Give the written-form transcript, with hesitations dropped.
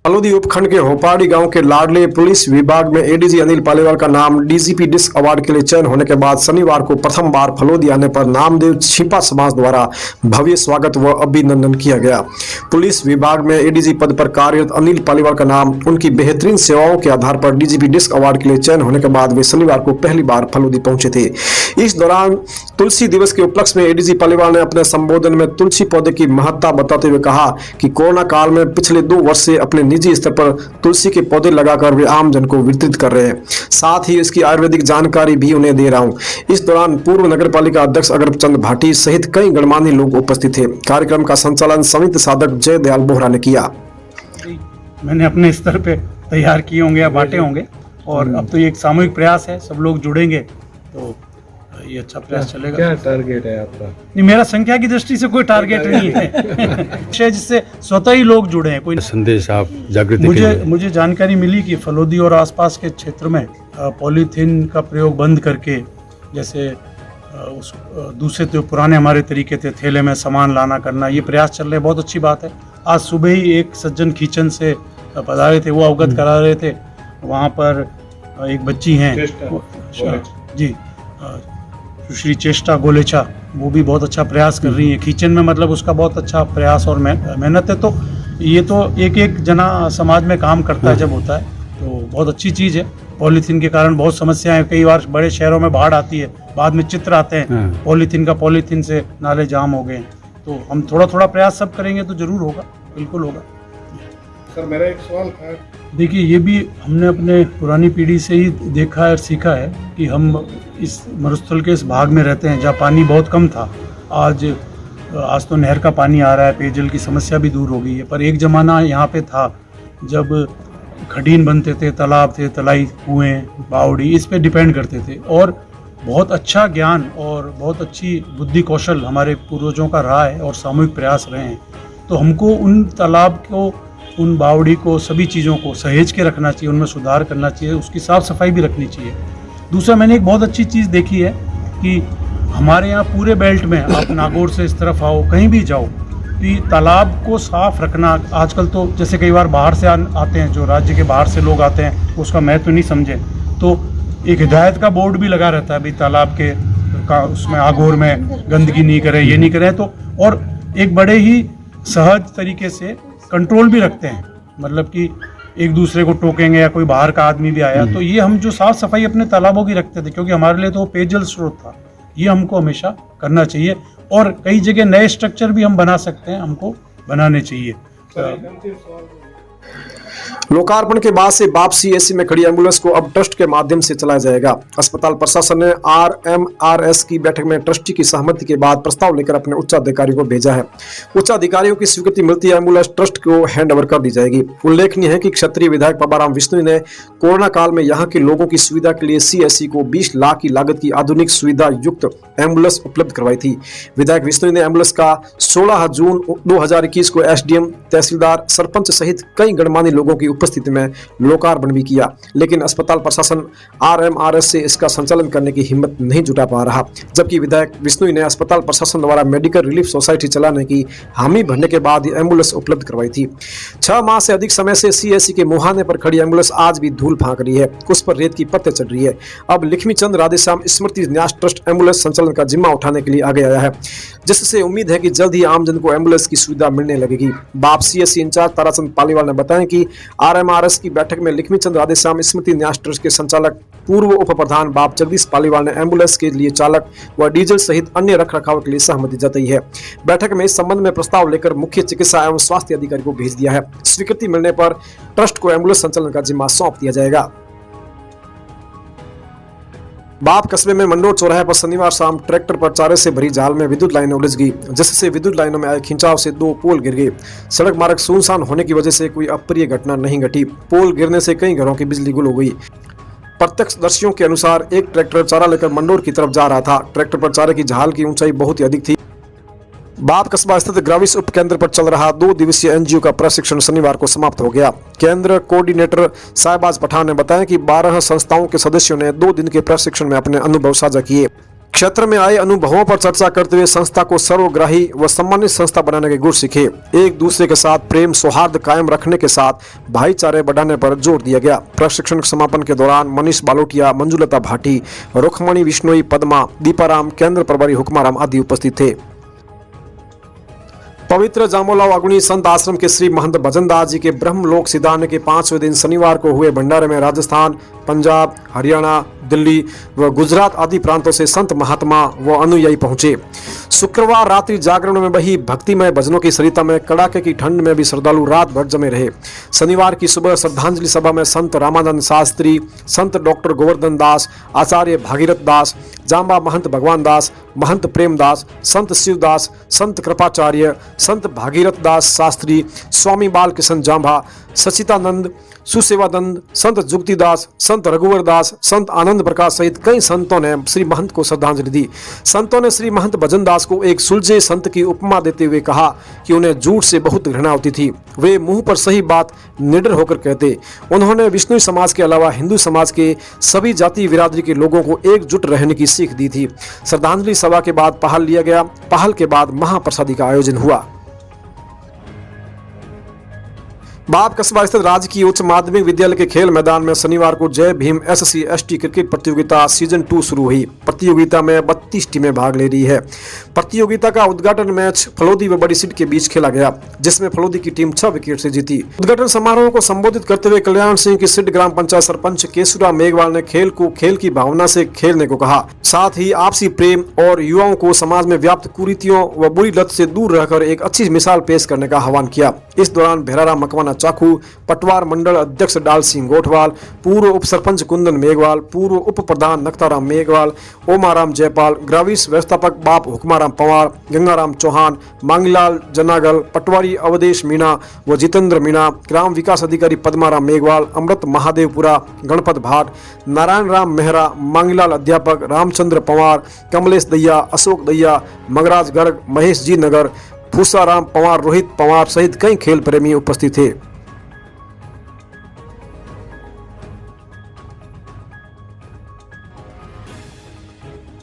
फलोदी उपखंड के होपाड़ी गांव के लाडले पुलिस विभाग में एडीजी अनिल पालीवाल का नाम डीजीपी डिस्क अवार्ड के लिए चयन होने के बाद शनिवार को प्रथम बार फलोदी आने पर नामदेव छिपा समाज द्वारा भव्य स्वागत व अभिनंदन किया गया। पुलिस विभाग में एडीजी पद पर कार्यरत अनिल पालीवाल का नाम उनकी बेहतरीन सेवाओं के आधार पर डीजीपी डिस्क अवार्ड के लिए चयन होने के बाद वे शनिवार को पहली बार फलोदी पहुंचे थे। इस दौरान तुलसी दिवस के उपलक्ष्य में एडीजी पालीवाल ने अपने संबोधन में तुलसी पौधे की महत्ता बताते हुए कहा कि कोरोना काल में पिछले 2 वर्ष से अपने निजी स्तर पर तुलसी के पौधे लगाकर वे आम जन को वितरित कर रहे हैं। साथ ही इसकी आयुर्वेदिक जानकारी भी उन्हें दे रहा हूं। इस दौरान पूर्व नगरपालिका अध्यक्ष अगरब चंद भाटी सहित कई गणमान्य लोग उपस्थित थे। कार्यक्रम का संचालन समिति साधक जय दयाल बोहरा ने किया। मैंने अपने स्तर पे तैयार किए होंगे या बांटे होंगे और अब तो ये एक सामूहिक प्रयास है, सब लोग जुड़ेंगे तो ये अच्छा प्रयास चलेगा। क्या टारगेट है आपका? नहीं, मेरा संख्या की दृष्टि से कोई टारगेट नहीं है जिससे स्वतः ही लोग जुड़े हैं। कोई संदेश आप जागृति मुझे जानकारी मिली कि फलोदी और आसपास के क्षेत्र में पॉलीथीन का प्रयोग बंद करके, जैसे उस दूसरे जो पुराने हमारे तरीके थे थैले में सामान लाना करना, ये प्रयास चल रहे हैं, बहुत अच्छी बात है। आज सुबह ही एक सज्जन खींचन से पधारे थे, वो अवगत करा रहे थे। वहाँ पर एक बच्ची हैं जी, सुश्री चेष्टा गोलेचा, वो भी बहुत अच्छा प्रयास कर रही है किचन में, मतलब उसका बहुत अच्छा प्रयास और मेहनत है। तो ये तो एक जना समाज में काम करता है जब होता है तो बहुत अच्छी चीज़ है। पॉलीथीन के कारण बहुत समस्याएं, कई बार बड़े शहरों में बाढ़ आती है, बाद में चित्र आते हैं पॉलीथीन से नाले जाम हो गए हैं। तो हम थोड़ा प्रयास सब करेंगे तो जरूर होगा, बिल्कुल होगा। सर मेरा एक सवाल था, देखिए ये भी हमने अपने पुरानी पीढ़ी से ही देखा है और सीखा है कि हम इस मरुस्थल के इस भाग में रहते हैं जहाँ पानी बहुत कम था। आज तो नहर का पानी आ रहा है, पेयजल की समस्या भी दूर हो गई है। पर एक ज़माना यहाँ पे था जब खडीन बनते थे, तालाब थे, तलाई, कुएँ, बावड़ी, इस पे डिपेंड करते थे और बहुत अच्छा ज्ञान और बहुत अच्छी बुद्धि कौशल हमारे पूर्वजों का रहा है और सामूहिक प्रयास रहे हैं। तो हमको उन तालाब को, उन बावड़ी को, सभी चीज़ों को सहेज के रखना चाहिए, उनमें सुधार करना चाहिए, उसकी साफ़ सफाई भी रखनी चाहिए। दूसरा, मैंने एक बहुत अच्छी चीज़ देखी है कि हमारे यहाँ पूरे बेल्ट में, आप नागौर से इस तरफ आओ, कहीं भी जाओ, कि तालाब को साफ़ रखना। आजकल तो जैसे कई बार बाहर से आते हैं, जो राज्य के बाहर से लोग आते हैं, उसका महत्व नहीं समझे, तो एक हिदायत का बोर्ड भी लगा रहता है भाई तालाब के उसमें आगोर में गंदगी नहीं करें, ये नहीं करें। तो और एक बड़े ही सहज तरीके से कंट्रोल भी रखते हैं, मतलब कि एक दूसरे को टोकेंगे या कोई बाहर का आदमी भी आया तो ये हम जो साफ सफाई अपने तालाबों की रखते थे, क्योंकि हमारे लिए तो पेयजल स्रोत था, ये हमको हमेशा करना चाहिए। और कई जगह नए स्ट्रक्चर भी हम बना सकते हैं, हमको बनाने चाहिए। लोकार्पण के बाद से वापसी एसी में खड़ी एम्बुलेंस को अब ट्रस्ट के माध्यम से चलाया जाएगा। अस्पताल प्रशासन ने RMRS की बैठक में ट्रस्टी की सहमति के बाद प्रस्ताव लेकर अपने उच्चाधिकारियों को भेजा है। उच्चाधिकारियों की स्वीकृति मिलती है एम्बुलेंस ट्रस्ट को हैंड ओवर कर दी जाएगी। उल्लेखनीय है कि क्षेत्रीय विधायक पबाराम विश्नोई ने कोरोना काल में यहाँ के लोगों की सुविधा के लिए CSC को 20 लाख की लागत की आधुनिक सुविधा युक्त एम्बुलेंस उपलब्ध करवाई थी। विधायक विश्नोई ने एम्बुलेंस का 16 जून 2021 को SDM, तहसीलदार, सरपंच सहित कई गणमान्य लोगों की उपस्थिति में लोकार्पण भी किया, लेकिन अस्पताल प्रशासन RMRS से इसका संचालन करने की हिम्मत नहीं जुटा पा रहा। जबकि विधायक विश्नोई ने अस्पताल प्रशासन द्वारा मेडिकल रिलीफ सोसाइटी चलाने की हामी भरने के बाद ही एम्बुलेंस उपलब्ध करवाई थी। 6 माह से अधिक समय से CSC के मुहाने पर खड़ी एम्बुलेंस आज भी धूल फांक रही है, उस पर रेत की पत्ते चढ़ रही है। अब लक्ष्मीचंद राधेश्याम स्मृति न्यास ट्रस्ट एम्बुलेंस संचालन का जिम्मा उठाने के लिए आगे आया है, जिससे उम्मीद है कि जल्द ही आमजन को एम्बुलेंस की सुविधा मिलने लगेगी। बाप CSC इंचार्ज ताराचंद पालीवाल ने बताया कि RMRS की बैठक में लक्ष्मीचंद राधेश्याम स्मृति न्यास ट्रस्ट के संचालक पूर्व उप प्रधान बाप जगदीश पालीवाल ने एम्बुलेंस के लिए चालक व डीजल सहित अन्य रखरखाव के लिए सहमति जताई है। बैठक में इस संबंध में प्रस्ताव लेकर मुख्य चिकित्सा एवं स्वास्थ्य अधिकारी को भेज दिया है। स्वीकृति मिलने पर ट्रस्ट को एम्बुलेंस संचालन का जिम्मा सौंप दिया जाएगा। बाप कस्बे में मंडोर चौराहे पर शनिवार शाम ट्रैक्टर पर चारे से भरी जाल में विद्युत लाइनें उलझ गई, जिससे विद्युत लाइनों में आए खिंचाव से 2 पोल गिर गए। सड़क मार्ग सुनसान होने की वजह से कोई अप्रिय घटना नहीं घटी। पोल गिरने से कई घरों की बिजली गुल हो गई। प्रत्यक्षदर्शियों के अनुसार एक ट्रैक्टर चारा लेकर मंडोर की तरफ जा रहा था। ट्रैक्टर पर चारे की झाल की ऊंचाई बहुत ही अधिक थी। बाप कस्बा स्थित ग्राविस उप केंद्र पर चल रहा 2 दिवसीय NGO का प्रशिक्षण शनिवार को समाप्त हो गया। केंद्र कोऑर्डिनेटर साहबाज पठान ने बताया कि 12 संस्थाओं के सदस्यों ने 2 दिन के प्रशिक्षण में अपने अनुभव साझा किए। क्षेत्र में आए अनुभवों पर चर्चा करते हुए संस्था को सर्वग्राही व सम्मानित संस्था बनाने के गुर सीखे। एक दूसरे के साथ प्रेम सौहार्द कायम रखने के साथ भाईचारे बढ़ाने पर जोर दिया गया। प्रशिक्षण समापन के दौरान मनीष बालोटिया, मंजुलता भाटी, रुखमणी विश्नोई, पद्मा, दीपाराम, केंद्र प्रभारी हुक्माराम आदि उपस्थित थे। पवित्र जामोला अग्नि संत आश्रम के श्री महंत भजनदास जी के ब्रह्मलोक सिधारने के 5वें दिन शनिवार को हुए भंडारे में राजस्थान, पंजाब, हरियाणा, दिल्ली व गुजरात आदि प्रांतों से संत महात्मा व अनुयायी पहुंचे। शुक्रवार रात्रि जागरण में बही भक्तिमय भजनों की सरिता में कड़ाके की ठंड में भी श्रद्धालु रात भर जमे रहे। शनिवार की सुबह श्रद्धांजलि सभा में संत रामानंद शास्त्री, संत डॉक्टर गोवर्धन दास, आचार्य भागीरथ दास, जांबा महंत भगवान दास, महंत प्रेमदास, संत शिवदास, संत कृपाचार्य, संत भागीरथ दास शास्त्री, स्वामी बाल किशन जांबा, सचितानंद, सुसेवानंद, संत जुक्तिदास, संत रघुवर दास, संत आनंद प्रकाश सहित कई संतों ने श्री महंत को श्रद्धांजलि दी। संतों ने श्री महंत भजनदास को एक सुलझे संत की उपमा देते हुए कहा कि उन्हें झूठ से बहुत घृणा होती थी। वे मुंह पर सही बात निडर होकर कहते। उन्होंने विष्णु समाज के अलावा हिंदू समाज के सभी जाति बिरादरी के लोगों को एकजुट रहने की सीख दी थी। श्रद्धांजलि सभा के बाद पहल लिया गया। पहल के बाद महाप्रसादी का आयोजन हुआ। बाप कस्बा स्थित राजकीय उच्च माध्यमिक विद्यालय के खेल मैदान में शनिवार को जय भीम SC ST क्रिकेट प्रतियोगिता सीजन 2 शुरू हुई। प्रतियोगिता में 32 टीमें भाग ले रही है। प्रतियोगिता का उद्घाटन मैच फलोदी व बड़ी सीट के बीच खेला गया, जिसमें फलोदी की टीम 6 विकेट से जीती। उद्घाटन समारोह को संबोधित करते हुए कल्याण सिंह की सीट ग्राम पंचायत सरपंच केशुराम मेघवाल ने खेल को खेल की भावना से खेलने को कहा, साथ ही आपसी प्रेम और युवाओं को समाज में व्याप्त कुरीतियों व बुरी लत से दूर रहकर एक अच्छी मिसाल पेश करने का आह्वान किया। इस दौरान भेराराम मकवाना चाकू, पटवार मंडल अध्यक्ष डाल सिंह गोठवाल, पूर्व उप सरपंच कुंदन मेघवाल, पूर्व उप प्रधान नक्ताराम मेघवाल, ओमाराम जयपाल, ग्राविस व्यवस्थापक बाप हुक्माराम पवार, गंगाराम चौहान, मांगलाल जनागल, पटवारी अवधेश मीणा व जितेंद्र मीणा, ग्राम विकास अधिकारी पद्माराम मेघवाल, अमृत महादेवपुरा, गणपत भाट, नारायण राम मेहरा, मांगलाल अध्यापक, रामचंद्र पवार, कमलेश दैया, अशोक दैया, मगराज गर्ग, महेश जी नगर, फूसाराम पवार, रोहित पवार सहित कई खेल प्रेमी उपस्थित थे।